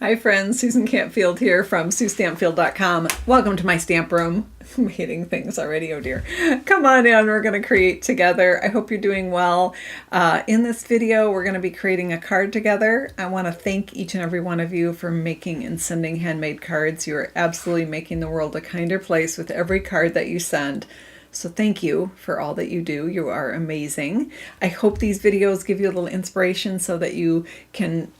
Hi friends, Susan Campfield here from SueStampfield.com. Welcome to my stamp room. I'm hitting things already, oh dear. Come on in, we're going to create together. I hope you're doing well. In this video, we're going to be creating a card together. I want to thank each and every one of you for making and sending handmade cards. You are absolutely making the world a kinder place with every card that you send. So thank you for all that you do. You are amazing. I hope these videos give you a little inspiration so that you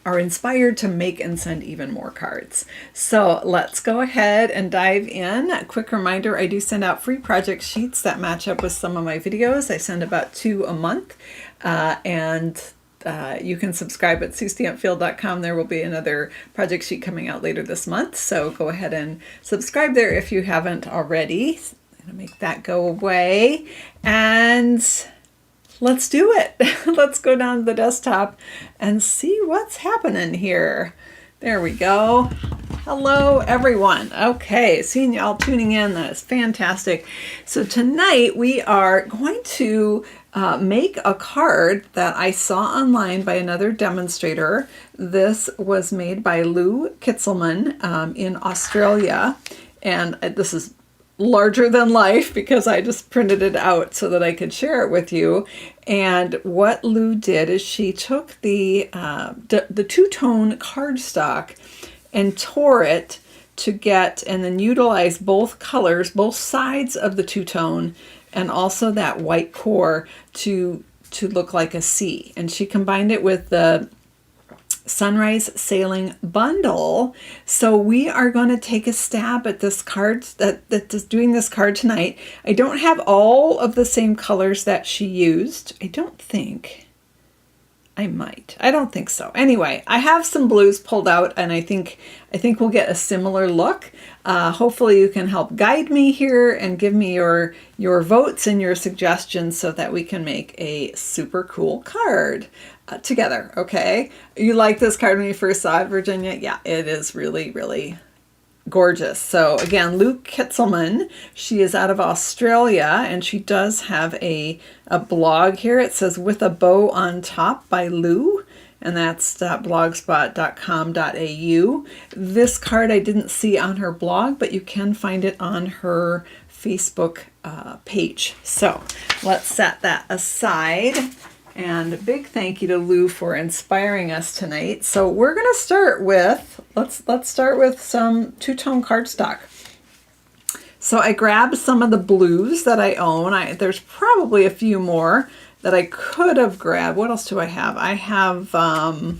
are inspired to make and send even more cards. So let's go ahead and dive in. A quick reminder, I do send out free project sheets that match up with some of my videos. I send about 2 a month, you can subscribe at SueStampfield.com. There will be another project sheet coming out later this month. So go ahead and subscribe there if you haven't already. Gonna make that go away and let's do it. Let's go down to the desktop and see what's happening here. There we go. Hello everyone. Okay, seeing y'all tuning in, that is fantastic. So tonight we are going to make a card that I saw online by another demonstrator. This was made by Lou Kitzelman in Australia, and this is larger than life because I just printed it out so that I could share it with you. And what Lou did is she took the two-tone cardstock and tore it to get, and then utilize both colors, both sides of the two-tone, and also that white core to look like a C. And she combined it with the Sunrise Sailing Bundle. So we are going to take a stab at this card, doing this card tonight. I don't have all of the same colors that she used. I don't think. I might. I don't think so. Anyway, I have some blues pulled out, and I think we'll get a similar look. Hopefully you can help guide me here and give me your votes and your suggestions so that we can make a super cool card together, okay? You liked this card when you first saw it, Virginia? Yeah, it is really, really gorgeous. So again, Lou Kitzelman, she is out of Australia, and she does have a blog here. It says With a Bow on Top by Lou, and that's blogspot.com.au. This card I didn't see on her blog, but you can find it on her Facebook page. So let's set that aside. And a big thank you to Lou for inspiring us tonight. So we're going to start with, let's start with some two-tone cardstock. So I grabbed some of the blues that I own. There's probably a few more that I could have grabbed. What else do I have? I have, I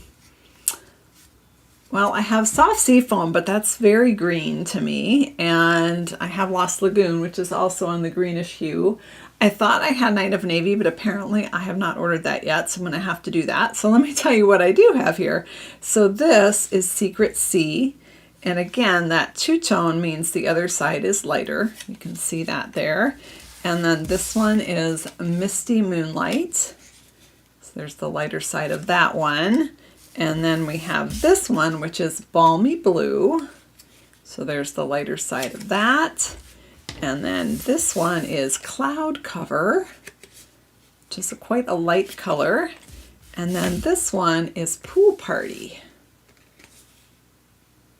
have Soft Seafoam, but that's very green to me. And I have Lost Lagoon, which is also on the greenish hue. I thought I had Night of Navy, but apparently I have not ordered that yet, so I'm going to have to do that. So let me tell you what I do have here. So this is Secret Sea, and again, that two-tone means the other side is lighter. You can see that there. And then this one is Misty Moonlight. So there's the lighter side of that one. And then we have this one, which is Balmy Blue. So there's the lighter side of that. And then this one is Cloud Cover, which is quite a light color. And then this one is Pool Party.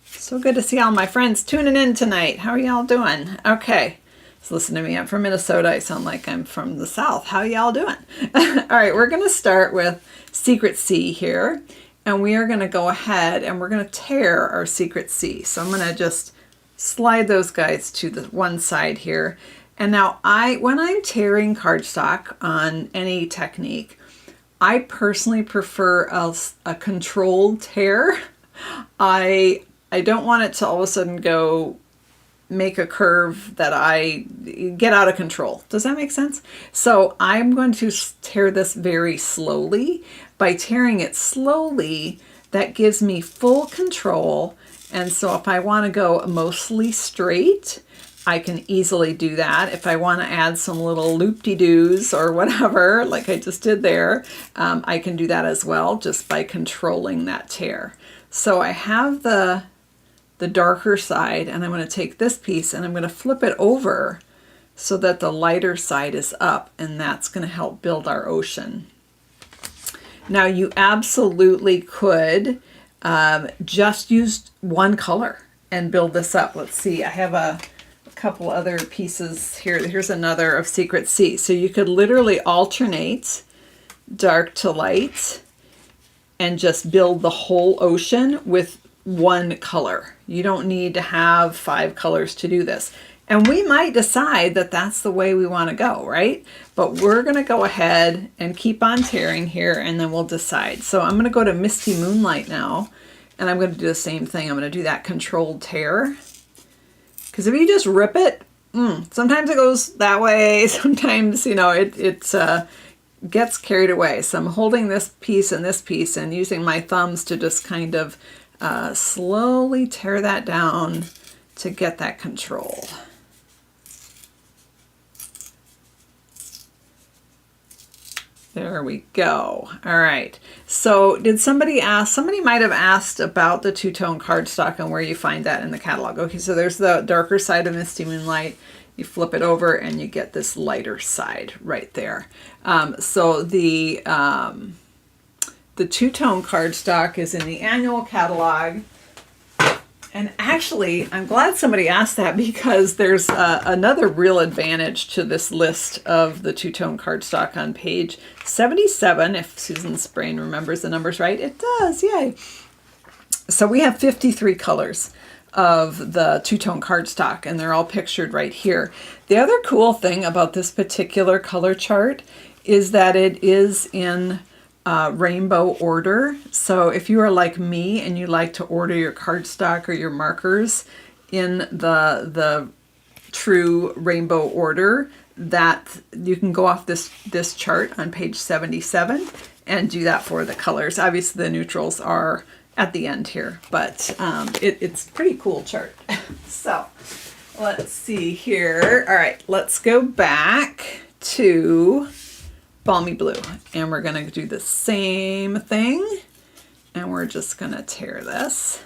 So good to see all my friends tuning in tonight. How are y'all doing? Okay, so listen to me. I'm from Minnesota. I sound like I'm from the South. How y'all doing? All right, we're going to start with Secret Sea here. And we are going to go ahead and we're going to tear our Secret Sea. So I'm going to just slide those guys to the one side here. And now when I'm tearing cardstock on any technique, I personally prefer a controlled tear. I don't want it to all of a sudden go make a curve that I get out of control. Does that make sense? So I'm going to tear this very slowly. By tearing it slowly, that gives me full control. And so if I want to go mostly straight, I can easily do that. If I want to add some little loop-de-doos or whatever, like I just did there, I can do that as well, just by controlling that tear. So I have the darker side, and I'm going to take this piece and I'm going to flip it over so that the lighter side is up, and that's going to help build our ocean. Now you absolutely could just use one color and build this up. Let's see, I have a couple other pieces here. Here's another of Secret Sea. So you could literally alternate dark to light and just build the whole ocean with one color. You don't need to have 5 colors to do this. And we might decide that that's the way we want to go, right? But we're going to go ahead and keep on tearing here, and then we'll decide. So I'm going to go to Misty Moonlight now, and I'm going to do the same thing. I'm going to do that controlled tear. Because if you just rip it, sometimes it goes that way. Sometimes, you know, it gets carried away. So I'm holding this piece and using my thumbs to just kind of slowly tear that down to get that control. There we go. All right. So did somebody ask, somebody might have asked about the two-tone cardstock and where you find that in the catalog. Okay, so there's the darker side of Misty Moonlight. You flip it over and you get this lighter side right there. So the two-tone cardstock is in the annual catalog. And actually, I'm glad somebody asked that, because there's another real advantage to this list of the two-tone cardstock on page 77, if Susan's brain remembers the numbers right. It does, yay. So we have 53 colors of the two-tone cardstock, and they're all pictured right here. The other cool thing about this particular color chart is that it is in rainbow order. So if you are like me and you like to order your cardstock or your markers in the true rainbow order, that you can go off this chart on page 77 and do that for the colors. Obviously the neutrals are at the end here, but it's a pretty cool chart. So let's see here. All right, let's go back to Balmy Blue, and we're going to do the same thing, and we're just going to tear this.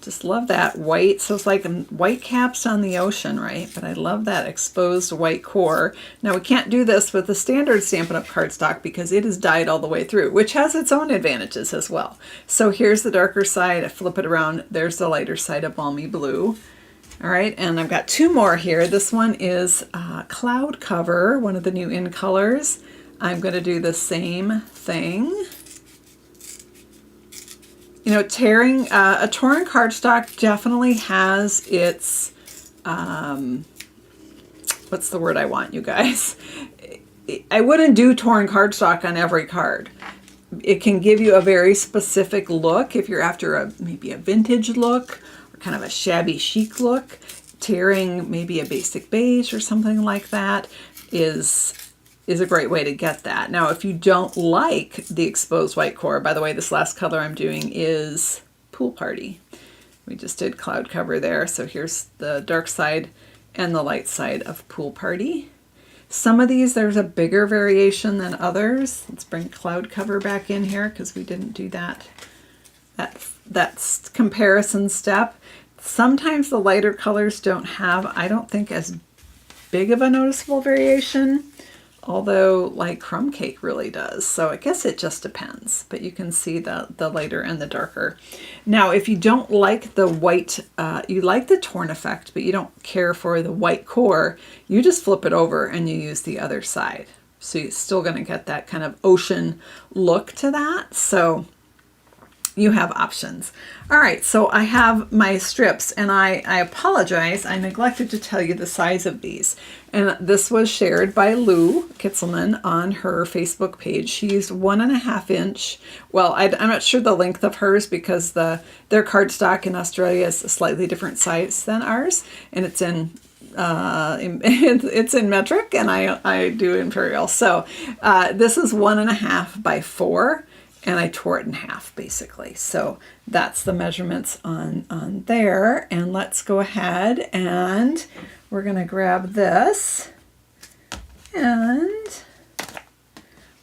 Just love that white. So it's like white caps on the ocean, right? But I love that exposed white core. Now we can't do this with the standard Stampin' Up! Cardstock because it is dyed all the way through, which has its own advantages as well. So here's the darker side. I flip it around. There's the lighter side of Balmy Blue. All right, and I've got 2 more here. This one is Cloud Cover, one of the new in colors. I'm going to do the same thing. You know, tearing a torn cardstock definitely has its, what's the word I want, you guys? I wouldn't do torn cardstock on every card. It can give you a very specific look if you're after maybe a vintage look, kind of a shabby chic look. Tearing maybe a basic beige or something like that is a great way to get that. Now, if you don't like the exposed white core, by the way, this last color I'm doing is Pool Party. We just did Cloud Cover there. So here's the dark side and the light side of Pool Party. Some of these, there's a bigger variation than others. Let's bring Cloud Cover back in here because we didn't do that comparison step. Sometimes the lighter colors don't have, I don't think, as big of a noticeable variation, although like Crumb Cake really does. So I guess it just depends, but you can see the lighter and the darker. Now, if you don't like the white, you like the torn effect, but you don't care for the white core, you just flip it over and you use the other side. So you're still going to get that kind of ocean look to that. So you have options. All right, so I have my strips, and I apologize. I neglected to tell you the size of these. And this was shared by Lou Kitzelman on her Facebook page. She used 1.5 inch. Well, I'm not sure the length of hers because their cardstock in Australia is a slightly different size than ours, and it's in metric, and I do imperial. So this is 1.5 by 4. And I tore it in half, basically. So that's the measurements on there. And let's go ahead and we're going to grab this. And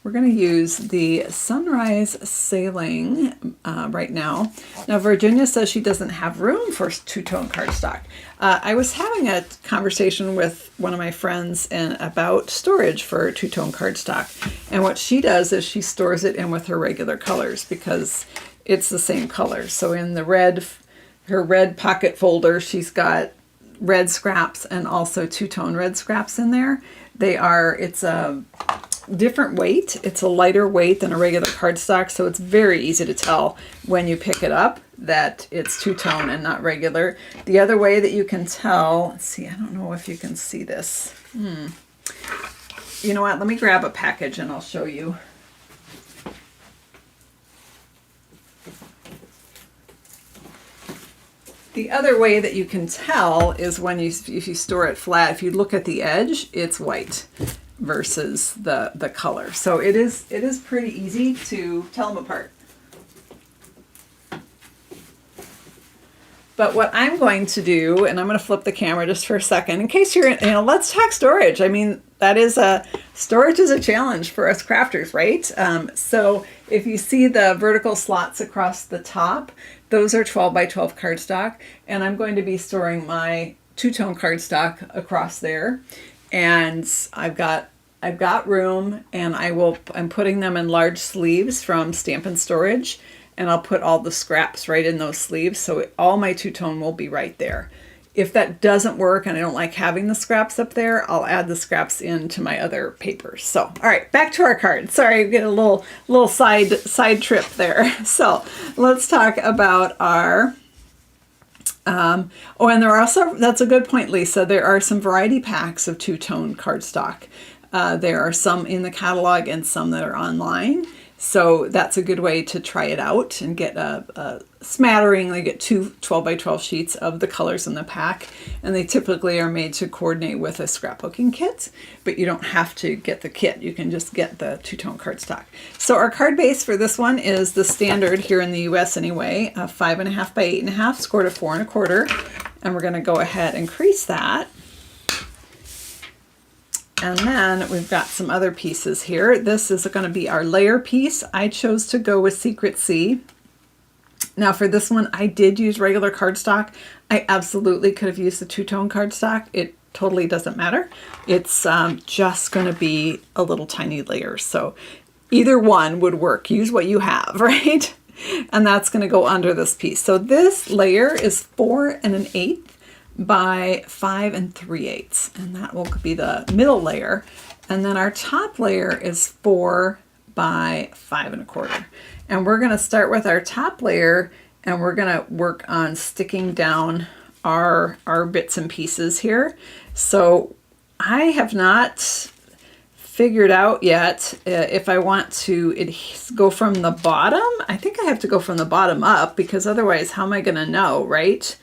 we're going to use the Sunrise Sailing right now. Now, Virginia says she doesn't have room for two-tone cardstock. I was having a conversation with one of my friends about storage for two-tone cardstock. And what she does is she stores it in with her regular colors because it's the same color. So in the red, her red pocket folder, she's got red scraps and also two-tone red scraps in there. It's a different weight. It's a lighter weight than a regular cardstock, so it's very easy to tell when you pick it up that it's two-tone and not regular. The other way that you can tell, let's see, I don't know if you can see this. You know what, let me grab a package and I'll show you. The other way that you can tell is if you store it flat, if you look at the edge, it's white versus the color. So it is pretty easy to tell them apart. But what I'm going to do, and I'm going to flip the camera just for a second, in case you're, let's talk storage. I mean, storage is a challenge for us crafters, right? So if you see the vertical slots across the top, those are 12 by 12 cardstock, and I'm going to be storing my two-tone cardstock across there. And I've got room, and I'm putting them in large sleeves from Stampin' Storage, and I'll put all the scraps right in those sleeves, so all my two-tone will be right there. If that doesn't work and I don't like having the scraps up there, I'll add the scraps into my other papers. So, all right, back to our card. Sorry, I get a little side trip there. So let's talk about our, and there are also, that's a good point, Lisa, there are some variety packs of two-tone cardstock. There are some in the catalog and some that are online. So that's a good way to try it out and get a smattering. They get two 12 by 12 sheets of the colors in the pack, and they typically are made to coordinate with a scrapbooking kit, but you don't have to get the kit. You can just get the two-tone cardstock. So our card base for this one is the standard here in the US anyway, 5.5 by 8.5, scored a 4 1/4, and we're going to go ahead and crease that. And then we've got some other pieces here. This is going to be our layer piece. I chose to go with Secret Sea. Now for this one, I did use regular cardstock. I absolutely could have used the two-tone cardstock. It totally doesn't matter. It's just going to be a little tiny layer. So either one would work. Use what you have, right? And that's going to go under this piece. So this layer is 4 1/8 by 5 3/8, and that will be the middle layer. And then our top layer is 4 by 5 1/4. And we're going to start with our top layer, and we're going to work on sticking down our bits and pieces here. So I have not figured out yet if I want to go from the bottom. I think I have to go from the bottom up, because otherwise how am I going to know, right?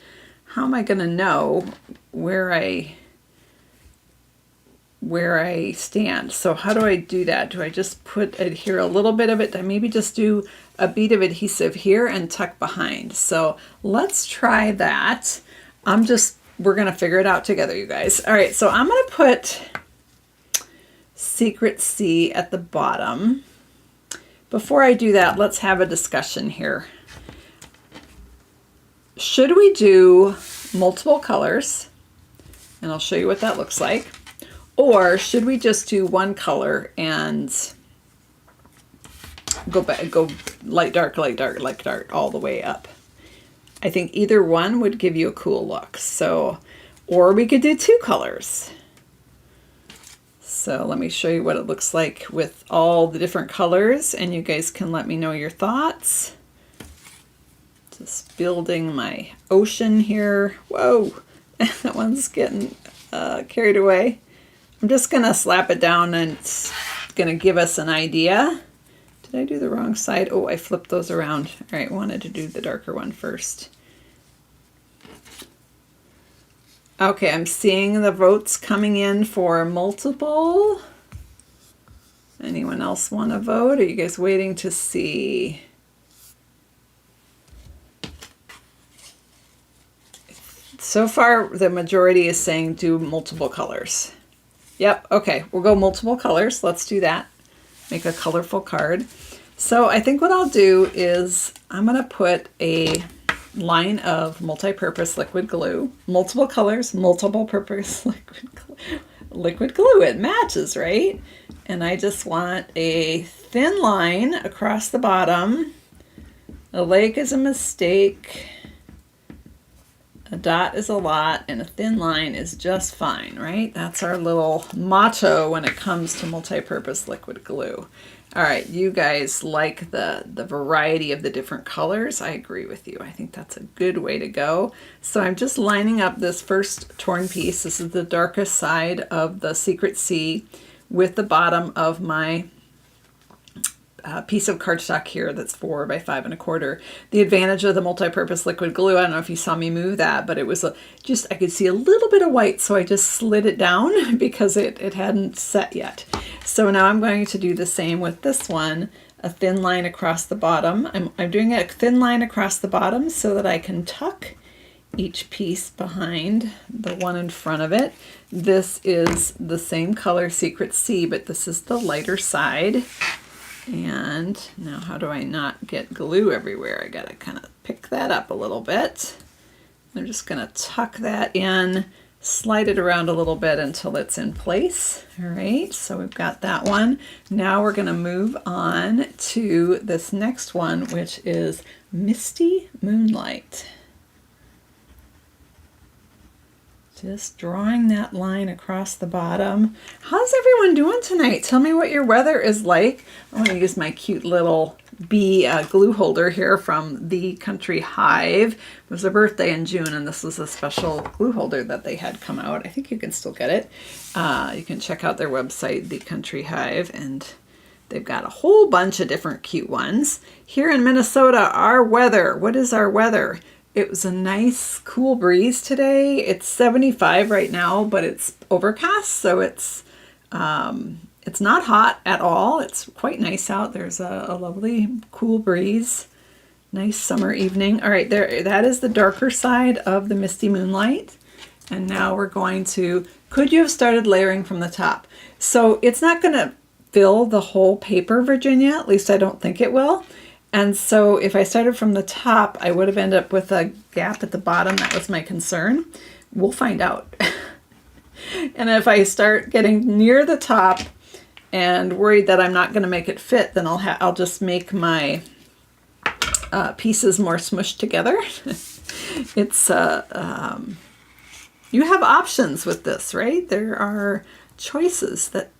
How am I going to know where I stand? So how do I do that? Do I just put adhere a little bit of it? I maybe just do a bead of adhesive here and tuck behind. So let's try that. We're going to figure it out together, you guys. All right, so I'm going to put Secret Sea at the bottom. Before I do that, let's have a discussion here. Should we do multiple colors? And I'll show you what that looks like. Or should we just do one color and go light, dark, light, dark, light, dark, all the way up? I think either one would give you a cool look. So, or we could do 2 colors. So let me show you what it looks like with all the different colors, and you guys can let me know your thoughts. Just building my ocean here. Whoa, that one's getting carried away. I'm just gonna slap it down, and it's gonna give us an idea. Did I do the wrong side? Oh, I flipped those around. All right, wanted to do the darker one first. Okay, I'm seeing the votes coming in for multiple. Anyone else want to vote? Are you guys waiting to see? So far, the majority is saying do multiple colors. Yep, okay, we'll go multiple colors. Let's do that. Make a colorful card. So I think what I'll do is I'm going to put a line of multi-purpose liquid glue. Multiple colors, multiple purpose liquid glue. It matches, right? And I just want a thin line across the bottom A lake is a mistake. A dot is a lot, and a thin line is just fine, right? That's our little motto when it comes to multi-purpose liquid glue. All right, you guys like the variety of the different colors. I agree with you. I think that's a good way to go. So I'm just lining up this first torn piece. This is the darkest side of the Secret Sea with the bottom of my piece of cardstock here that's 4 by 5 1/4. The advantage of the multi-purpose liquid glue, I don't know if you saw me move that, but it was just, I could see a little bit of white, so I just slid it down because it hadn't set yet. So now I'm going to do the same with this one, a thin line across the bottom. I'm doing a thin line across the bottom so that I can tuck each piece behind the one in front of it. This is the same color Secret Sea, but this is the lighter side. And now how do I not get glue everywhere? I gotta kind of pick that up a little bit. I'm just gonna tuck that in, slide it around a little bit until it's in place. All right, so we've got that one. Now we're gonna move on to this next one, which is Misty Moonlight. Just drawing that line across the bottom. How's everyone doing tonight? Tell me what your weather is like. I'm going to use my cute little bee glue holder here from the Country Hive. It was their birthday in June, and this was a special glue holder that they had come out. I think you can still get it. You can check out their website, the Country Hive, and they've got a whole bunch of different cute ones. Here in Minnesota, our weather, what is our weather? It was a nice cool breeze today. It's 75 right now, but it's overcast, so it's not hot at all. It's quite nice out. There's a lovely cool breeze. Nice summer evening. All right, there. That is the darker side of the Misty Moonlight. And now we're going to, could you have started layering from the top? So it's not going to fill the whole paper, Virginia. At least I don't think it will. And so if I started from the top, I would have ended up with a gap at the bottom. That was my concern. We'll find out. And if I start getting near the top and worried that I'm not going to make it fit, then I'll just make my pieces more smushed together. It's you have options with this, right? There are choices that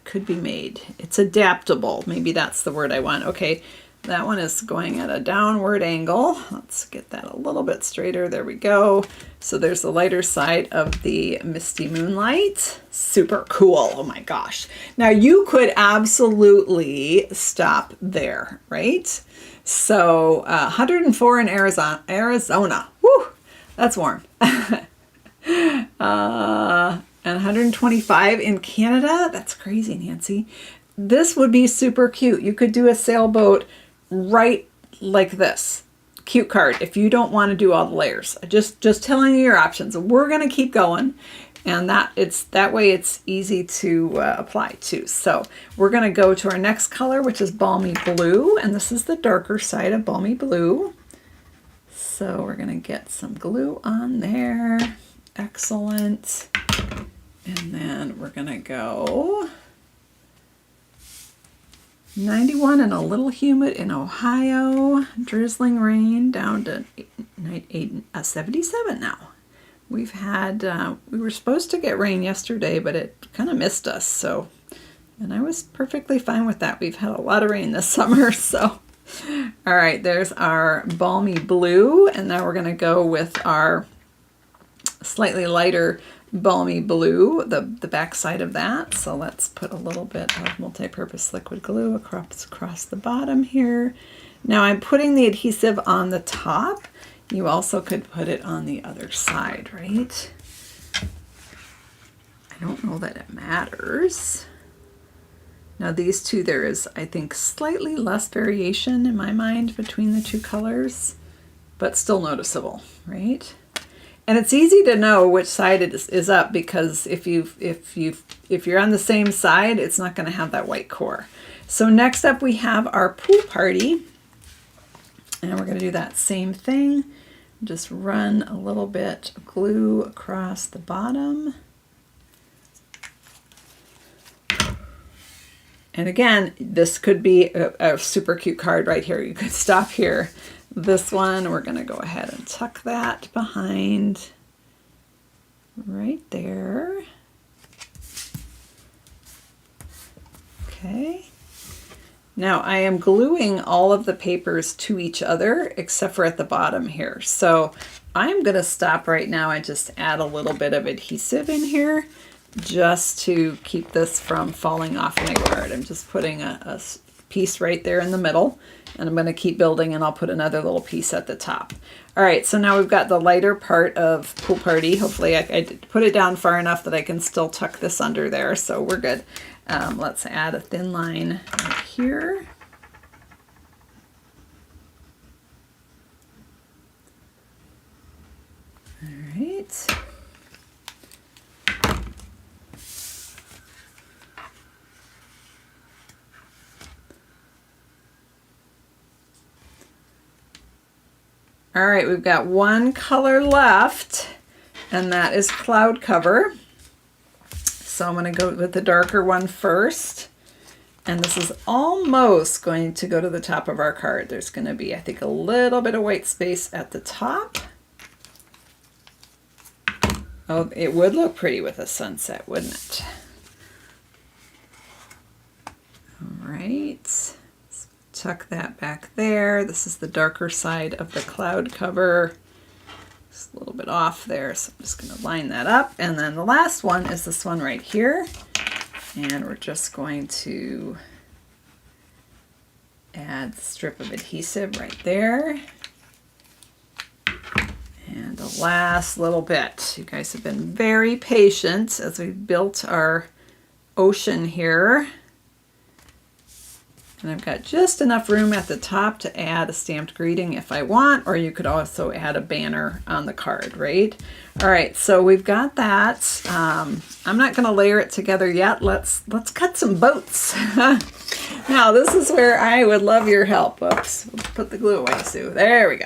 could be made. It's adaptable. Maybe that's the word I want. Okay. That one is going at a downward angle. Let's get that a little bit straighter. There we go. So there's the lighter side of the Misty Moonlight. Super cool. Oh my gosh. Now you could absolutely stop there, right? So 104 in Arizona. Woo, that's warm. And 125 in Canada. That's crazy, Nancy. This would be super cute. You could do a sailboat right like this. Cute card if you don't want to do all the layers. Just telling you your options. We're going to keep going, and that way it's easy to apply too. So we're going to go to our next color, which is Balmy Blue, and this is the darker side of Balmy Blue. So we're going to get some glue on there. Excellent. And then we're going to go 91 and a little humid in Ohio. Drizzling rain down to 77 now. We've had, we were supposed to get rain yesterday, but it kind of missed us. So, and I was perfectly fine with that. We've had a lot of rain this summer. So, all right, there's our Balmy Blue. And now we're going to go with our slightly lighter Balmy Blue, the back side of that. So let's put a little bit of multi-purpose liquid glue across the bottom here. Now I'm putting the adhesive on the top. You also could put it on the other side, right? I don't know that it matters. Now these two, there is, I think, slightly less variation in my mind between the two colors, but still noticeable, right? And it's easy to know which side it is up, because if you're on the same side, it's not going to have that white core. So next up we have our pool party, and we're going to do that same thing. Just run a little bit of glue across the bottom. And again, this could be a super cute card right here. You could stop here. this one, we're going to go ahead and tuck that behind right there. Okay. Now I am gluing all of the papers to each other except for at the bottom here. So I'm going to stop right now and just add a little bit of adhesive in here just to keep this from falling off my card. I'm just putting a piece right there in the middle, and I'm going to keep building, and I'll put another little piece at the top. All right, so now we've got the lighter part of Pool Party. Hopefully I put it down far enough that I can still tuck this under there, so we're good. Let's add a thin line right here. All right. All right, we've got one color left, and that is Cloud Cover. So I'm going to go with the darker one first. And this is almost going to go to the top of our card. There's going to be, I think, a little bit of white space at the top. Oh, it would look pretty with a sunset, wouldn't it? All right. Let's tuck that back there. This is the darker side of the cloud cover. Just a little bit off there, so I'm just going to line that up. And then the last one is this one right here. And we're just going to add the strip of adhesive right there. And the last little bit. You guys have been very patient as we built our ocean here. And I've got just enough room at the top to add a stamped greeting if I want, or you could also add a banner on the card, right? All right, so we've got that. I'm not going to layer it together yet. Let's cut some boats. Now, this is where I would love your help. Oops, put the glue away, Sue. There we go.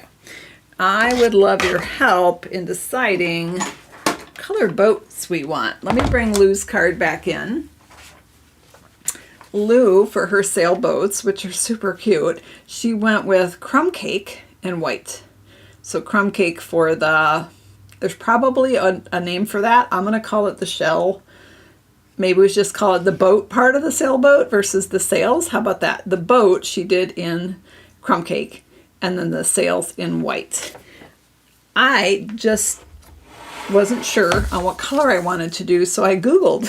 I would love your help in deciding what colored boats we want. Let me bring Lou's card back in. Lou, for her sailboats, which are super cute, she went with crumb cake and white. So crumb cake for the, there's probably a name for that. I'm going to call it the shell. Maybe we just call it the boat part of the sailboat versus the sails. How about that? The boat she did in crumb cake, and then the sails in white. I just wasn't sure on what color I wanted to do, so I Googled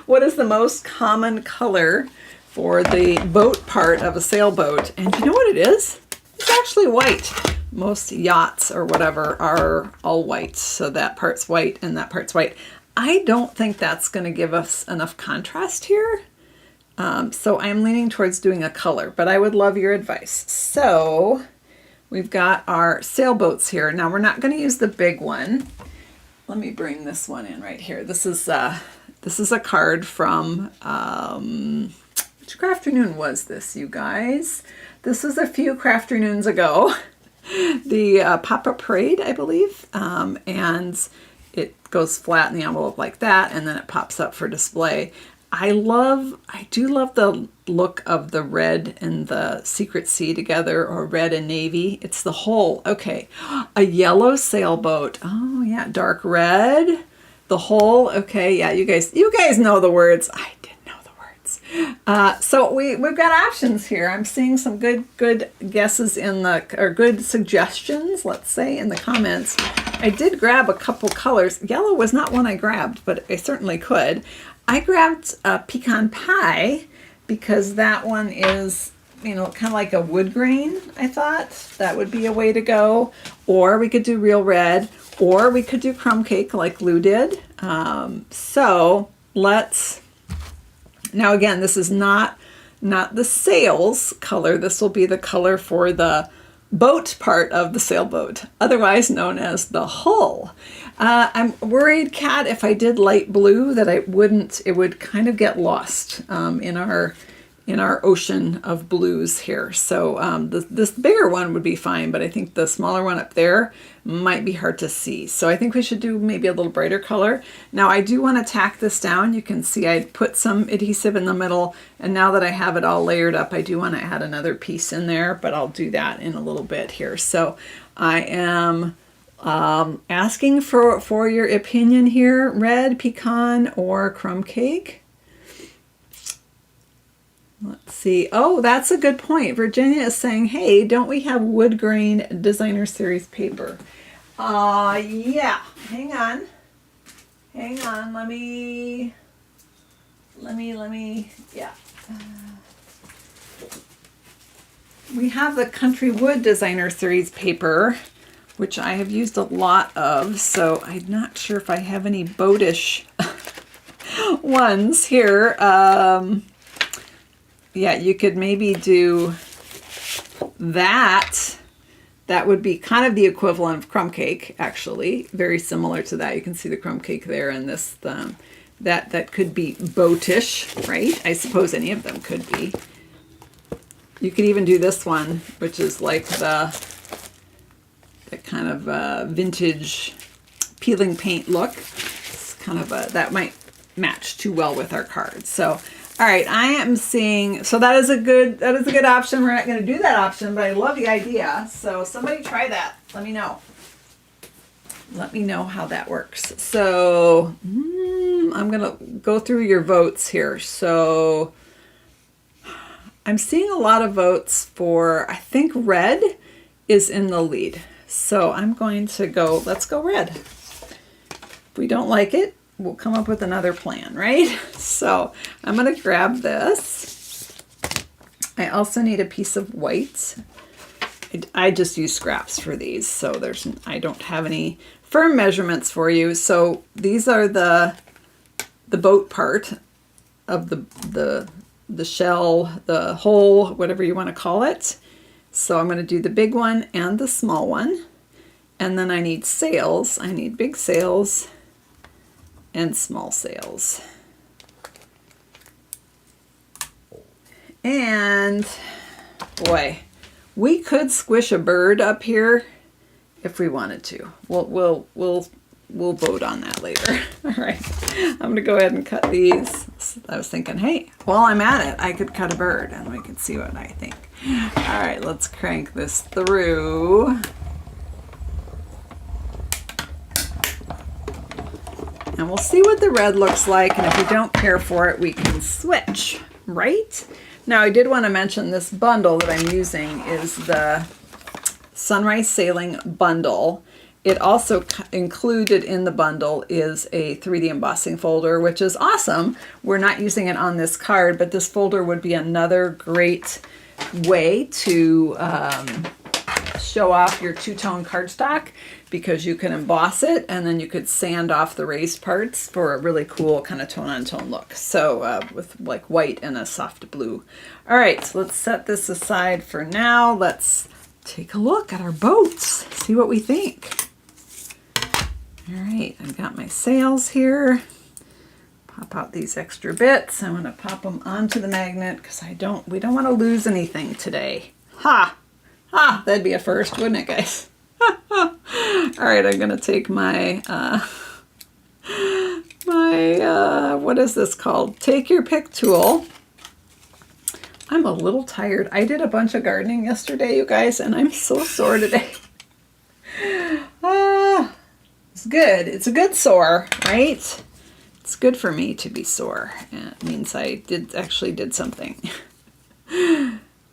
what is the most common color for the boat part of a sailboat, and you know what it is? It's actually white. Most yachts or whatever are all white, so that part's white and that part's white. I don't think that's going to give us enough contrast here, so I'm leaning towards doing a color, but I would love your advice. So we've got our sailboats here. Now we're not going to use the big one. Let me bring this one in right here. This is a card from, which Crafternoon was this, you guys? This was a few Crafternoons ago. The Pop-Up Parade, I believe. And it goes flat in the envelope like that, and then it pops up for display. I do love the look of the red and the Secret Sea together, or red and navy. It's the whole, okay, a yellow sailboat. Oh yeah, dark red, the whole, okay, yeah, you guys know the words. I didn't know the words. So we've got options here. I'm seeing some good guesses or good suggestions, let's say, in the comments. I did grab a couple colors. Yellow was not one I grabbed, but I certainly could. I grabbed pecan pie because that one is, kind of like a wood grain. I thought that would be a way to go. Or we could do real red, or we could do crumb cake like Lou did. So let's, now again, this is not the sails color. This will be the color for the boat part of the sailboat, otherwise known as the hull. I'm worried, Kat, if I did light blue that it would kind of get lost in our ocean of blues here. So this bigger one would be fine, but I think the smaller one up there might be hard to see. So I think we should do maybe a little brighter color. Now I do want to tack this down. You can see I put some adhesive in the middle, and now that I have it all layered up, I do want to add another piece in there, but I'll do that in a little bit here. So I am asking for your opinion here, red, pecan, or crumb cake. Let's see. Oh, that's a good point. Virginia is saying, hey, don't we have wood grain designer series paper? Yeah. Hang on. Hang on. Let me, yeah. We have the Country Wood designer series paper, which I have used a lot of, so I'm not sure if I have any boatish ones here. Yeah, you could maybe do that. That would be kind of the equivalent of crumb cake, actually. Very similar to that. You can see the crumb cake there, and this that could be boatish, right? I suppose any of them could be. You could even do this one, which is like the kind of vintage peeling paint look. It's kind of that might match too well with our cards. So. All right, I am seeing, so that is a good option. We're not going to do that option, but I love the idea. So somebody try that. Let me know. Let me know how that works. So I'm going to go through your votes here. So I'm seeing a lot of votes for, I think red is in the lead. So I'm going to go, let's go red. If we don't like it, we'll come up with another plan, right? So I'm going to grab this. I also need a piece of white. I just use scraps for these, so I don't have any firm measurements for you. So these are the boat part of the shell, the hull, whatever you want to call it. So I'm going to do the big one and the small one. And then I need sails. I need big sails and small sails. And boy, we could squish a bird up here if we wanted to. We'll vote on that later. All right, I'm gonna go ahead and cut these. I was thinking, hey, while I'm at it, I could cut a bird and we could see what I think. All right, let's crank this through. And we'll see what the red looks like, and if we don't care for it, we can switch, right? Now, I did want to mention this bundle that I'm using is the Sunrise Sailing Bundle. It also included in the bundle is a 3D embossing folder, which is awesome. We're not using it on this card, but this folder would be another great way to show off your two-tone cardstock, because you can emboss it and then you could sand off the raised parts for a really cool kind of tone-on-tone look. So with like white and a soft blue. All right, so let's set this aside for now. Let's take a look at our boats, see what we think. All right, I've got my sails here. Pop out these extra bits. I want to pop them onto the magnet because we don't want to lose anything today. Ha! Ha! That'd be a first, wouldn't it, guys? All right, I'm gonna take my what is this called? Take your pick tool. I'm a little tired. I did a bunch of gardening yesterday, you guys, and I'm so sore today. It's good. It's a good sore, right? It's good for me to be sore. It means I actually did something.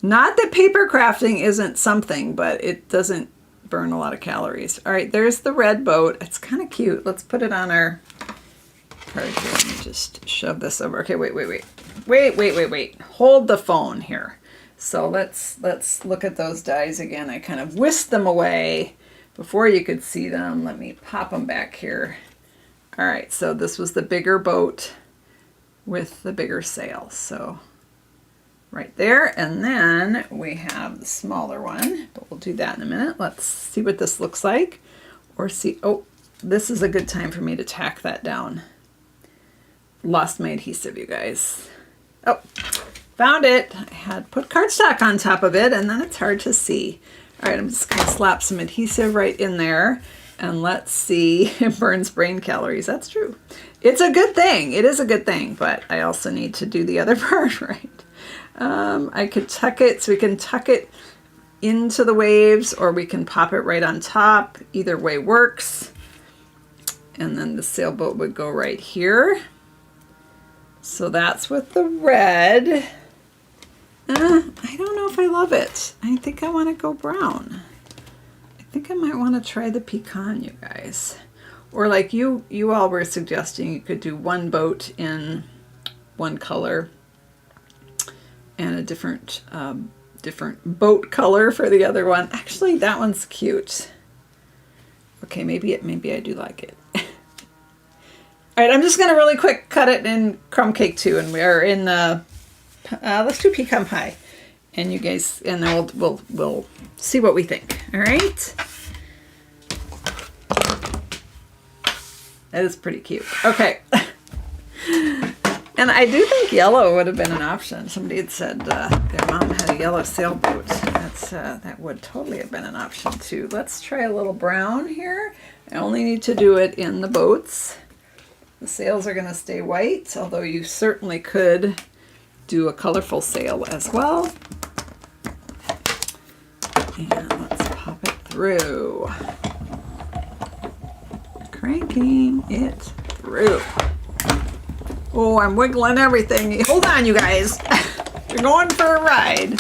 Not that paper crafting isn't something, but it doesn't burn a lot of calories. All right, there's the red boat. It's kind of cute. Let's put it on our card here. Let me just shove this over. Okay, wait. Hold the phone here. So let's look at those dies again. I kind of whisked them away before you could see them. Let me pop them back here. All right, so this was the bigger boat with the bigger sail. So right there, and then we have the smaller one, but we'll do that in a minute. Let's see what this looks like, or see, oh, this is a good time for me to tack that down. Lost my adhesive, you guys. Oh, found it. I had put cardstock on top of it, and then it's hard to see. All right, I'm just going to slap some adhesive right in there. And let's see, it burns brain calories. That's true. It's a good thing. It is a good thing, but I also need to do the other part right. I could tuck it, so we can tuck it into the waves, or we can pop it right on top. Either way works. And then the sailboat would go right here. So that's with the red. I don't know if I love it. I think I want to go brown. I think I might want to try the pecan, you guys. Or like you all were suggesting, you could do one boat in one color and a different boat color for the other one. Actually, that one's cute. Okay, maybe I do like it. All right, I'm just gonna really quick cut it in crumb cake too, and we are in the. Let's do pecan pie, and you guys, and then we'll see what we think. All right. That is pretty cute. Okay. And I do think yellow would have been an option. Somebody had said their mom had a yellow sailboat. That would totally have been an option too. Let's try a little brown here. I only need to do it in the boats. The sails are going to stay white, although you certainly could do a colorful sail as well. And let's pop it through. Cranking it through. Oh, I'm wiggling everything. Hold on, you guys. You're going for a ride.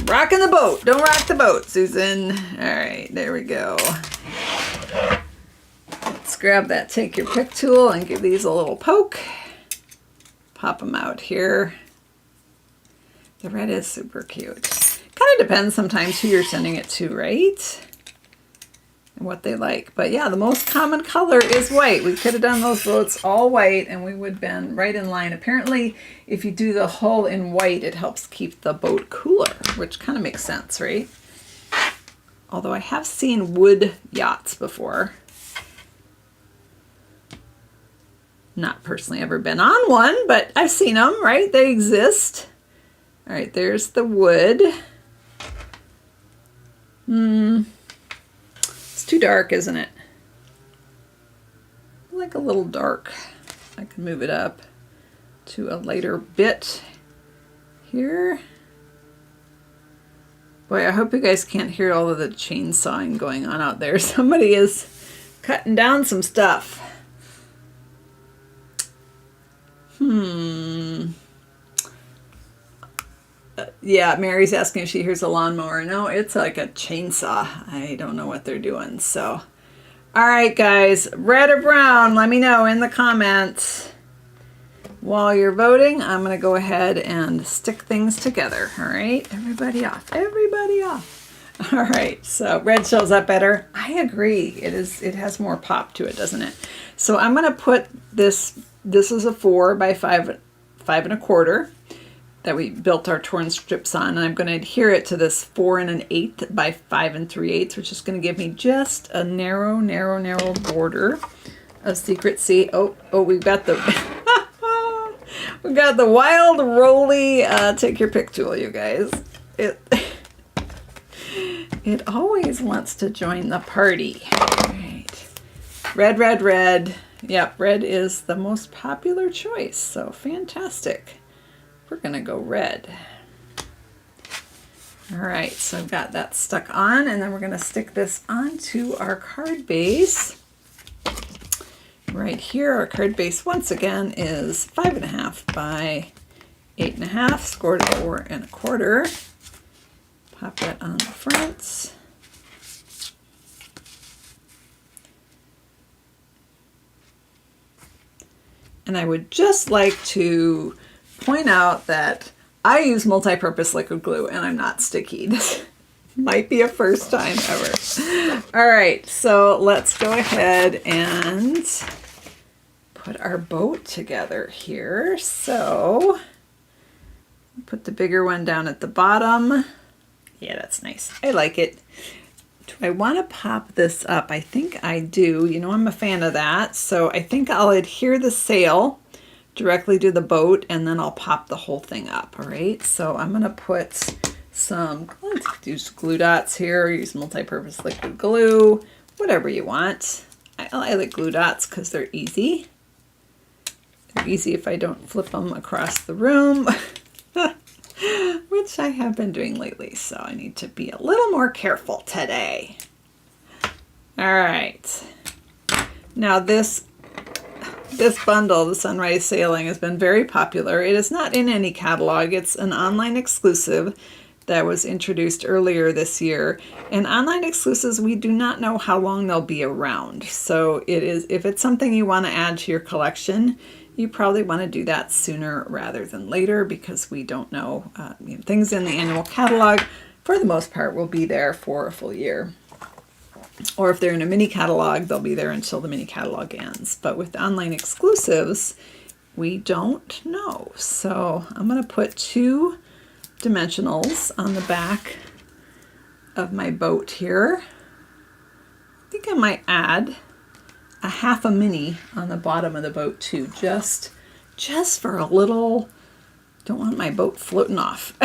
Rocking the boat. Don't rock the boat, Susan. All right, there we go. Let's grab that take your pick tool and give these a little poke. Pop them out here. The red is super cute. Kind of depends sometimes who you're sending it to, right? And what they like. But yeah, the most common color is white. We could have done those boats all white and we would have been right in line. Apparently, if you do the hull in white, it helps keep the boat cooler, which kind of makes sense, right? Although I have seen wood yachts before. Not personally ever been on one, but I've seen them, right? They exist. All right, there's the wood. It's too dark, isn't it? Like a little dark. I can move it up to a lighter bit here. Boy, I hope you guys can't hear all of the chainsawing going on out there. Somebody is cutting down some stuff. Yeah, Mary's asking if she hears a lawnmower. No, it's like a chainsaw. I don't know what they're doing. So, all right, guys, red or brown? Let me know in the comments. While you're voting, I'm going to go ahead and stick things together. All right, everybody off. Everybody off. All right, so red shows up better. I agree. It has more pop to it, doesn't it? So I'm going to put this. This is a 4 by 5 1/4 that we built our torn strips on, and I'm going to adhere it to this 4 1/8 by 5 3/8, which is going to give me just a narrow border of Secret Sea. Oh, we've got the we got the wild roly take your pick tool, you guys. It always wants to join the party. All right, red. Yep, red is the most popular choice, so fantastic. We're going to go red. All right, so I've got that stuck on, and then we're going to stick this onto our card base. Right here, our card base, once again, is 5 1/2 by 8 1/2, scored 4 1/4. Pop that on the front. And I would just like to point out that I use multi-purpose liquid glue and I'm not sticky. This might be a first time ever. All right, so let's go ahead and put our boat together here. So put the bigger one down at the bottom. Yeah, that's nice. I like it. Do I want to pop this up? I think I do. You know, I'm a fan of that. So I think I'll adhere the sail directly to the boat and then I'll pop the whole thing up. All right. So I'm going to put some, let's use glue dots here, use multi-purpose liquid glue, whatever you want. I like glue dots because they're easy. They're easy if I don't flip them across the room, which I have been doing lately, so I need to be a little more careful today. All right. Now this bundle, the Sunrise Sailing, has been very popular. It is not in any catalog. It's an online exclusive that was introduced earlier this year. And online exclusives, we do not know how long they'll be around. So it is, if it's something you want to add to your collection, you probably want to do that sooner rather than later, because we don't know, things in the annual catalog, for the most part, will be there for a full year. Or if they're in a mini catalog, they'll be there until the mini catalog ends. But with online exclusives, we don't know. So I'm going to put 2 dimensionals on the back of my boat here. I think I might add a half a mini on the bottom of the boat too, just for a little, don't want my boat floating off.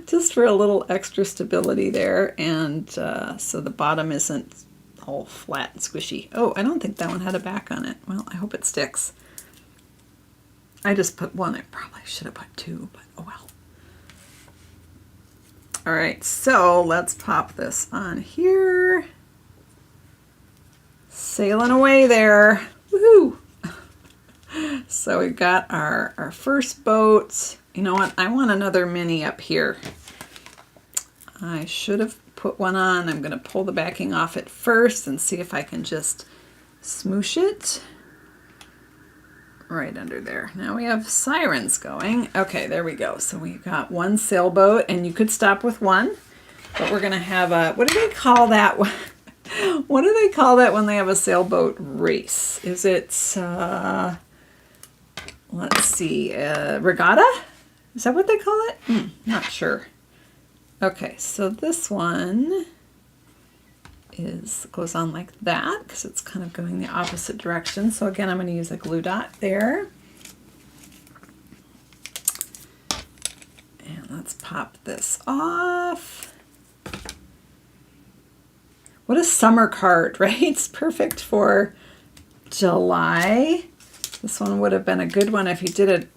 Just for a little extra stability there, and so the bottom isn't all flat and squishy. Oh, I don't think that one had a back on it. Well, I hope it sticks. I just put 1. I probably should have put 2, but oh well. All right, so let's pop this on here. Sailing away there. Woohoo! So we've got our first boat. You know what? I want another mini up here. I should have put one on. I'm going to pull the backing off it first and see if I can just smoosh it right under there. Now we have sirens going. Okay, there we go. So we've got 1 sailboat, and you could stop with 1, but we're going to have a, what do they call that? What do they call that when they have a sailboat race? Is it, let's see, regatta? Is that what they call it? Not sure. Okay, so this one goes on like that because it's kind of going the opposite direction. So again, I'm going to use a glue dot there. And let's pop this off. What a summer card, right? It's perfect for July. This one would have been a good one if you did it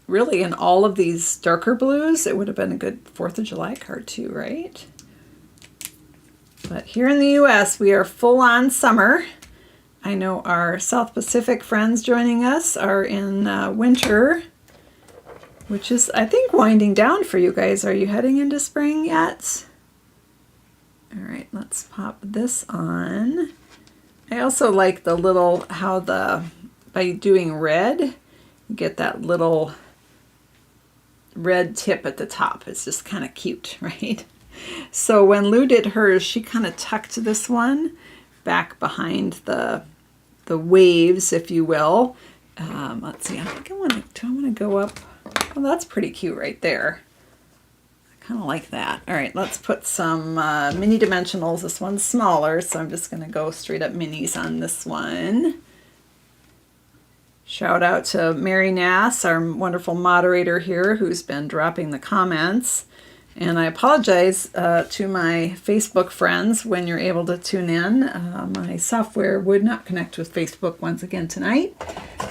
really in all of these darker blues. It would have been a good 4th of July card too, right? But here in the US, we are full on summer. I know our South Pacific friends joining us are in winter, which is, I think, winding down for you guys. Are you heading into spring yet? All right, let's pop this on. I also like the little, how by doing red, you get that little red tip at the top. It's just kind of cute, right? So when Lou did hers, she kind of tucked this one back behind the waves, if you will. Let's see, I think do I want to go up? Well, that's pretty cute right there. I kind of like that. All right, let's put some mini dimensionals. This one's smaller, so I'm just going to go straight up minis on this one. Shout out to Mary Nass, our wonderful moderator here, who's been dropping the comments. And I apologize to my Facebook friends when you're able to tune in. My software would not connect with Facebook once again tonight.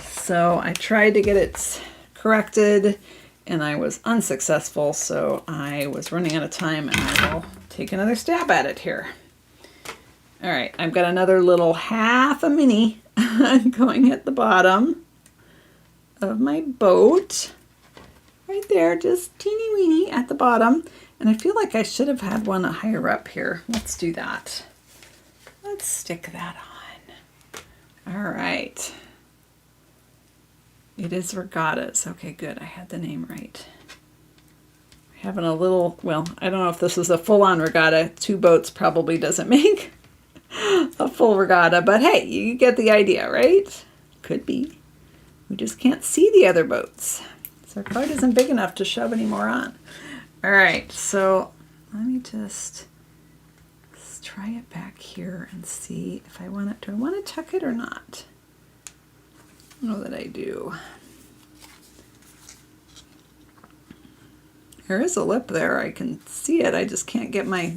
So I tried to get it corrected, and I was unsuccessful. So I was running out of time, and I will take another stab at it here. All right, I've got another little half a mini going at the bottom of my boat. Right there, just teeny weeny at the bottom. And I feel like I should have had one higher up here. Let's do that. Let's stick that on. All right. It is regattas. Okay, good. I had the name right. Having a little, well, I don't know if this is a full-on regatta. 2 boats probably doesn't make a full regatta, but hey, you get the idea, right? Could be. We just can't see the other boats. So our card isn't big enough to shove any more on. All right, so let me just try it back here and see if I want it. Do I want to tuck it or not? I don't know that I do. There is a lip there. I can see it. I just can't get my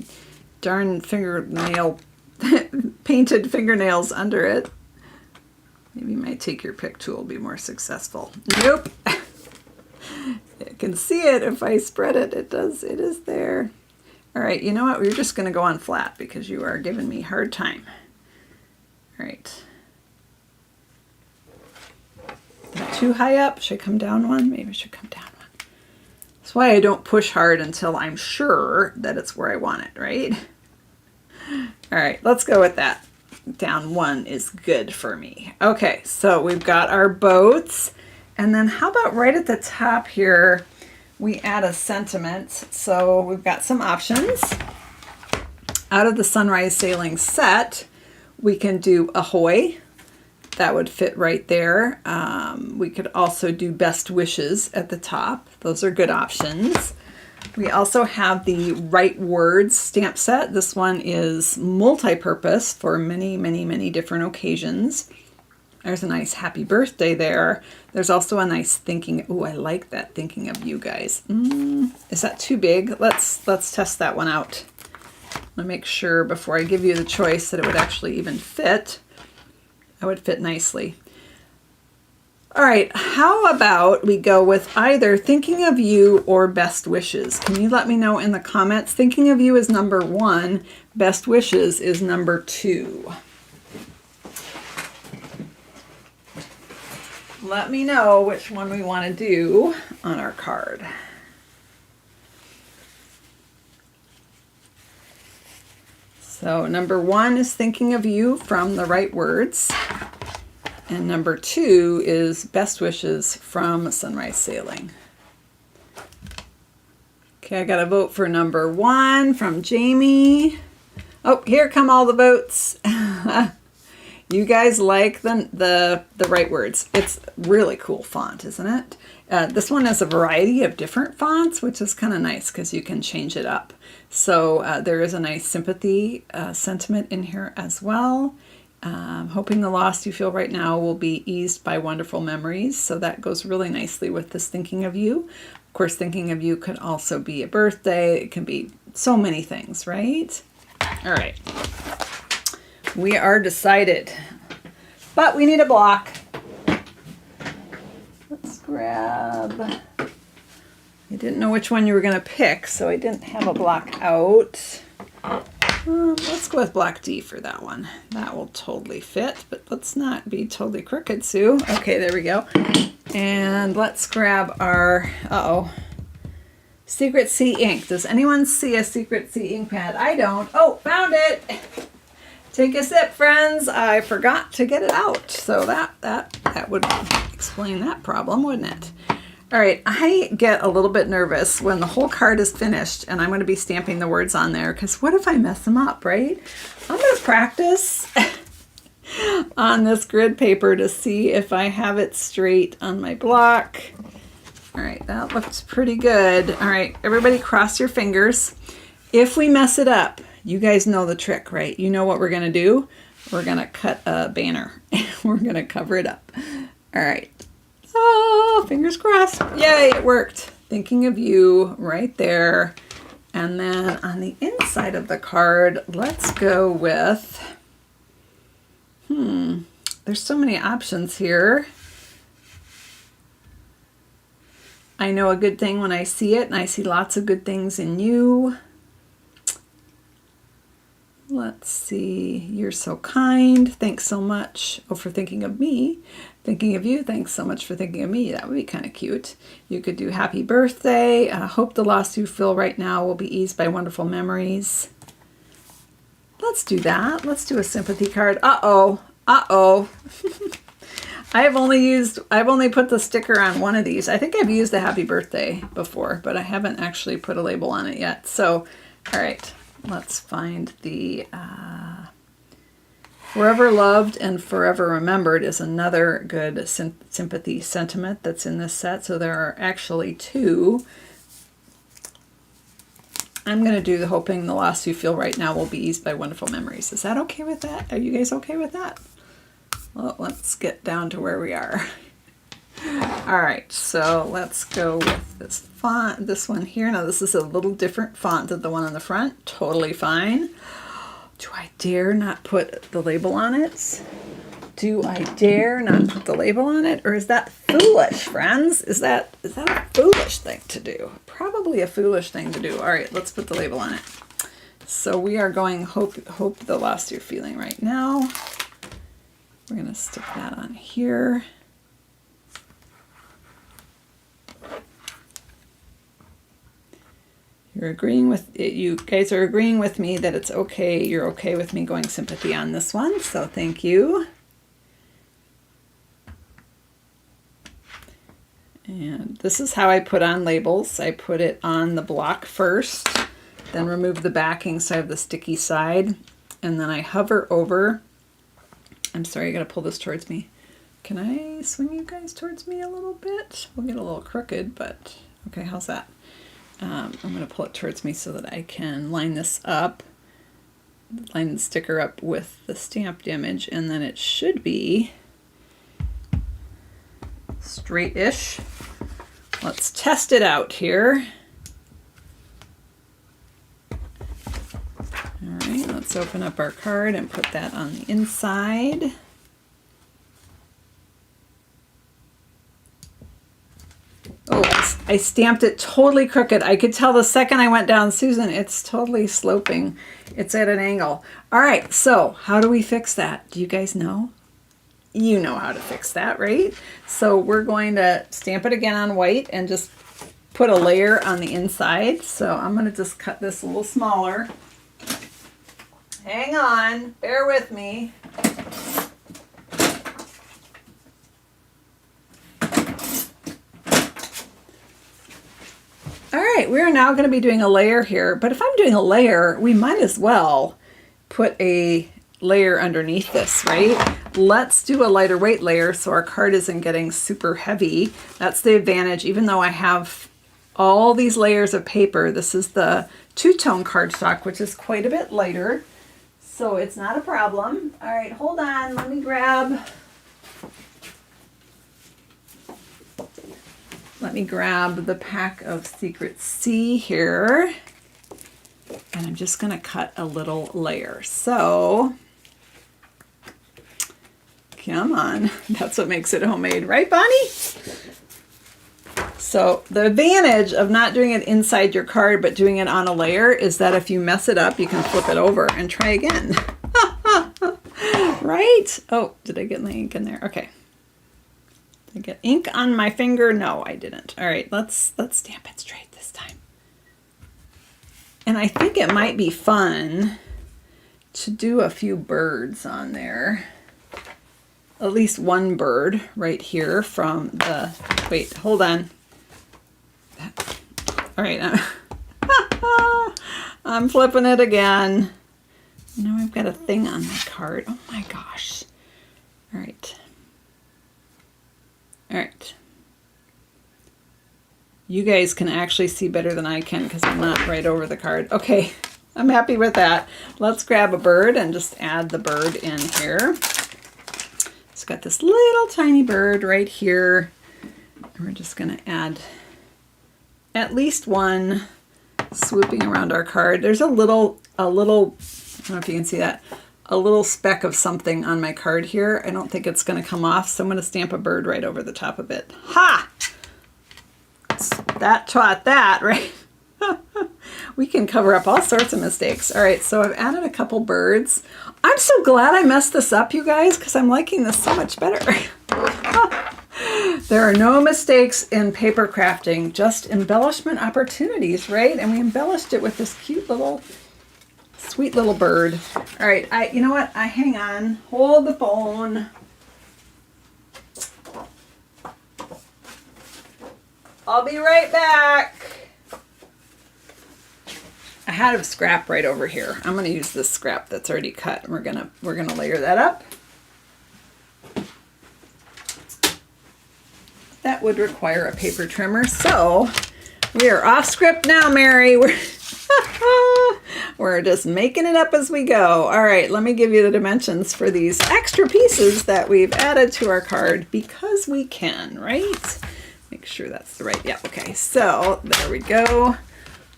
darn fingernail, painted fingernails under it. Maybe my take your pick tool will be more successful. Nope. I can see it if I spread it. It does. It is there. All right. You know what? We're just going to go on flat because you are giving me a hard time. All right. Is that too high up? Should I come down one? Maybe I should come down one. That's why I don't push hard until I'm sure that it's where I want it, right? All right, let's go with that. Down one is good for me. Okay, so we've got our boats. And then how about right at the top here, we add a sentiment. So we've got some options. Out of the Sunrise Sailing set, we can do Ahoy. That would fit right there. We could also do Best Wishes at the top. Those are good options. We also have the Right Words stamp set. This one is multi-purpose for many, many, many different occasions. There's a nice happy birthday there. There's also a nice thinking. Oh, I like that, thinking of you guys. Is that too big? Let's test that one out. I'll make sure before I give you the choice that it would actually even fit. That would fit nicely. All right, how about we go with either Thinking of You or Best Wishes? Can you let me know in the comments? Thinking of You is number 1. Best Wishes is number 2. Let me know which one we want to do on our card. So number 1 is Thinking of You from the Right Words. And number 2 is Best Wishes from Sunrise Sailing. Okay, I got a vote for number 1 from Jamie. Oh, here come all the votes. You guys like the Right Words. It's really cool font, isn't it? This one has a variety of different fonts, which is kind of nice because you can change it up. So there is a nice sympathy sentiment in here as well. Hoping the loss you feel right now will be eased by wonderful memories. So that goes really nicely with this Thinking of You. Of course, Thinking of You could also be a birthday. It can be so many things, right? All right. We are decided, but we need a block. Let's grab, I didn't know which one you were going to pick, so I didn't have a block out. Let's go with block D for that one. That will totally fit, but let's not be totally crooked, Sue. Okay, there we go. And let's grab our, Secret Sea ink. Does anyone see a Secret Sea ink pad? I don't. Oh, found it. Take a sip, friends. I forgot to get it out. So that would explain that problem, wouldn't it? All right, I get a little bit nervous when the whole card is finished and I'm going to be stamping the words on there because what if I mess them up, right? I'm going to practice on this grid paper to see if I have it straight on my block. All right, that looks pretty good. All right, everybody cross your fingers. If we mess it up, you guys know the trick, right? You know what we're going to do? We're going to cut a banner. We're going to cover it up. All right. Oh, fingers crossed. Yay, it worked. Thinking of You right there. And then on the inside of the card, let's go with, there's so many options here. I know a good thing when I see it, and I see lots of good things in you. Let's see. You're so kind. Thanks so much. Oh, for thinking of me. Thinking of you. Thanks so much for thinking of me. That would be kind of cute. You could do happy birthday. Hope the loss you feel right now will be eased by wonderful memories. Let's do that. Let's do a sympathy card. Uh-oh. Uh-oh. I've only put the sticker on one of these. I think I've used a happy birthday before, but I haven't actually put a label on it yet. So, all right. Let's find the Forever Loved and Forever Remembered is another good sympathy sentiment that's in this set. So there are actually 2. I'm going to do the Hoping the Loss You Feel Right Now Will Be Eased by Wonderful Memories. Is that okay with that? Are you guys okay with that? Well, let's get down to where we are. All right, so let's go with this font, this one here. Now this is a little different font than the one on the front. Totally fine. Do I dare not put the label on it? Do I dare not put the label on it? Or is that foolish, friends? Is that a foolish thing to do? Probably a foolish thing to do. All right, let's put the label on it. So we are going hope the loss you're feeling right now. We're going to stick that on here. You're agreeing with it. You guys are agreeing with me that it's okay. You're okay with me going sympathy on this one. So thank you. And this is how I put on labels. I put it on the block first, then remove the backing so I have the sticky side. And then I hover over. I'm sorry, I gotta pull this towards me. Can I swing you guys towards me a little bit? We'll get a little crooked, but okay, how's that? I'm gonna pull it towards me so that I can line this up, line the sticker up with the stamped image, and then it should be straight-ish. Let's test it out here. All right, let's open up our card and put that on the inside. Oh, I stamped it totally crooked. I could tell the second I went down, Susan, it's totally sloping. It's at an angle. All right, so how do we fix that? Do you guys know? You know how to fix that, right? So we're going to stamp it again on white and just put a layer on the inside. So I'm going to just cut this a little smaller. Hang on, bear with me. All right, we're now going to be doing a layer here, but if I'm doing a layer, we might as well put a layer underneath this, right? Let's do a lighter weight layer so our card isn't getting super heavy. That's the advantage. Even though I have all these layers of paper, this is the two-tone cardstock, which is quite a bit lighter, so it's not a problem. All right, hold on, let me grab the pack of Secret C here, and I'm just going to cut a little layer. So come on, that's what makes it homemade, right, Bonnie? So the advantage of not doing it inside your card but doing it on a layer is that if you mess it up, you can flip it over and try again. Right? Oh, did I get my ink in there? Okay. Did I get ink on my finger? No, I didn't. All right, let's stamp it straight this time. And I think it might be fun to do a few birds on there. At least one bird right here from the, wait, hold on. All right, I'm flipping it again. Now I've got a thing on my card. Oh my gosh. All right. All right. You guys can actually see better than I can because I'm not right over the card. Okay, I'm happy with that. Let's grab a bird and just add the bird in here. It's got this little tiny bird right here. And we're just going to add at least one swooping around our card. There's a little, I don't know if you can see that, a little speck of something on my card here. I don't think it's going to come off, so I'm going to stamp a bird right over the top of it. Ha! That taught that, right? We can cover up all sorts of mistakes. All right, so I've added a couple birds. I'm so glad I messed this up, you guys, because I'm liking this so much better. There are no mistakes in paper crafting, just embellishment opportunities, right? And we embellished it with this cute little, sweet little bird. All right, you know what? Hang on, hold the phone. I'll be right back. I had a scrap right over here. I'm going to use this scrap that's already cut, and we're gonna layer that up. That would require a paper trimmer, so we are off script now, Mary. We're just making it up as we go. All right, let me give you the dimensions for these extra pieces that we've added to our card because we can, right? Make sure that's the right, yeah, okay. So there we go.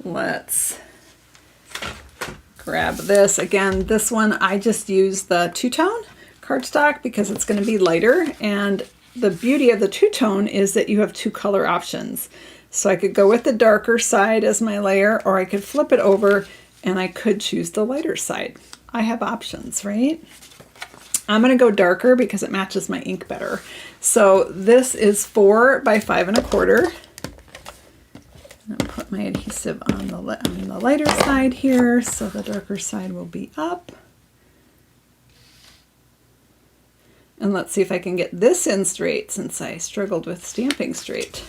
Let's grab this. Again, this one, I just used the two-tone cardstock because it's going to be lighter. And the beauty of the two-tone is that you have two color options. So I could go with the darker side as my layer, or I could flip it over and I could choose the lighter side. I have options, right? I'm going to go darker because it matches my ink better. So this is 4 by 5 1/4. I'll put my adhesive on the lighter side here, so the darker side will be up. And let's see if I can get this in straight since I struggled with stamping straight.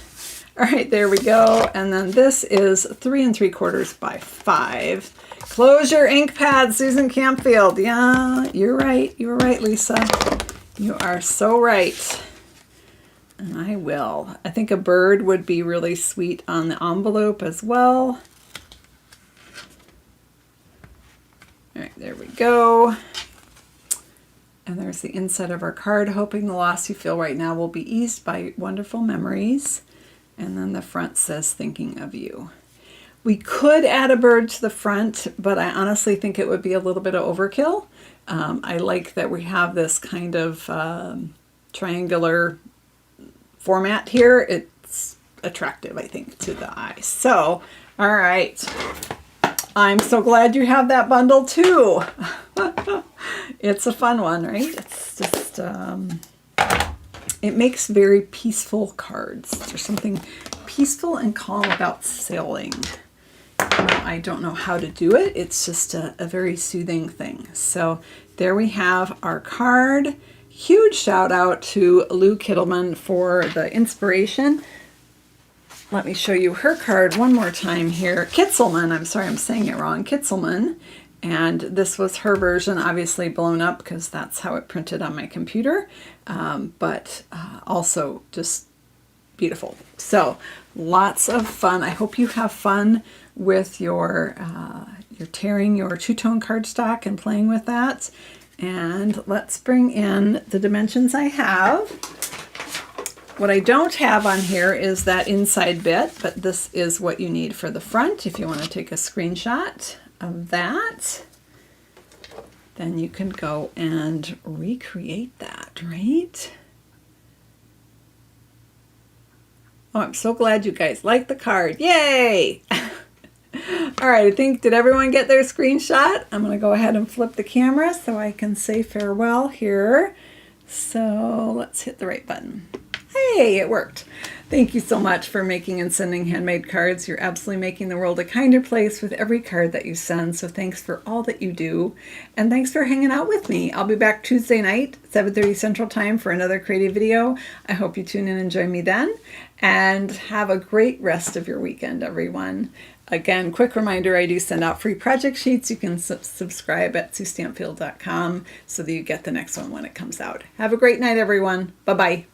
All right, there we go. And then this is 3 3/4 by 5. Close your ink pad, Susan Campfield. Yeah, you're right. You were right, Lisa. You are so right. And I will. I think a bird would be really sweet on the envelope as well. All right, there we go. And there's the inside of our card. Hoping the loss you feel right now will be eased by wonderful memories. And then the front says, thinking of you. We could add a bird to the front, but I honestly think it would be a little bit of overkill. I like that we have this kind of triangular format here. It's attractive, I think, to the eye. So, all right. I'm so glad you have that bundle too. It's a fun one, right? It's just, it makes very peaceful cards. There's something peaceful and calm about sailing. I don't know how to do it. It's just a very soothing thing. So there we have our card. Huge shout out to Lou Kittleman for the inspiration. Let me show you her card one more time here. Kitzelman, I'm sorry, I'm saying it wrong. Kitzelman. And this was her version, obviously blown up because that's how it printed on my computer. But also just beautiful. So lots of fun. I hope you have fun with your tearing your two-tone cardstock and playing with that. And let's bring in the dimensions I have. What I don't have on here is that inside bit, but this is what you need for the front. If you want to take a screenshot of that, then you can go and recreate that, right? Oh, I'm so glad you guys like the card. Yay! All right, I think, did everyone get their screenshot? I'm going to go ahead and flip the camera so I can say farewell here. So let's hit the right button. Hey, it worked. Thank you so much for making and sending handmade cards. You're absolutely making the world a kinder place with every card that you send. So thanks for all that you do. And thanks for hanging out with me. I'll be back Tuesday night, 7:30 Central Time for another creative video. I hope you tune in and join me then. And have a great rest of your weekend, everyone. Again, quick reminder, I do send out free project sheets. You can subscribe at SueStampfield.com so that you get the next one when it comes out. Have a great night, everyone. Bye-bye.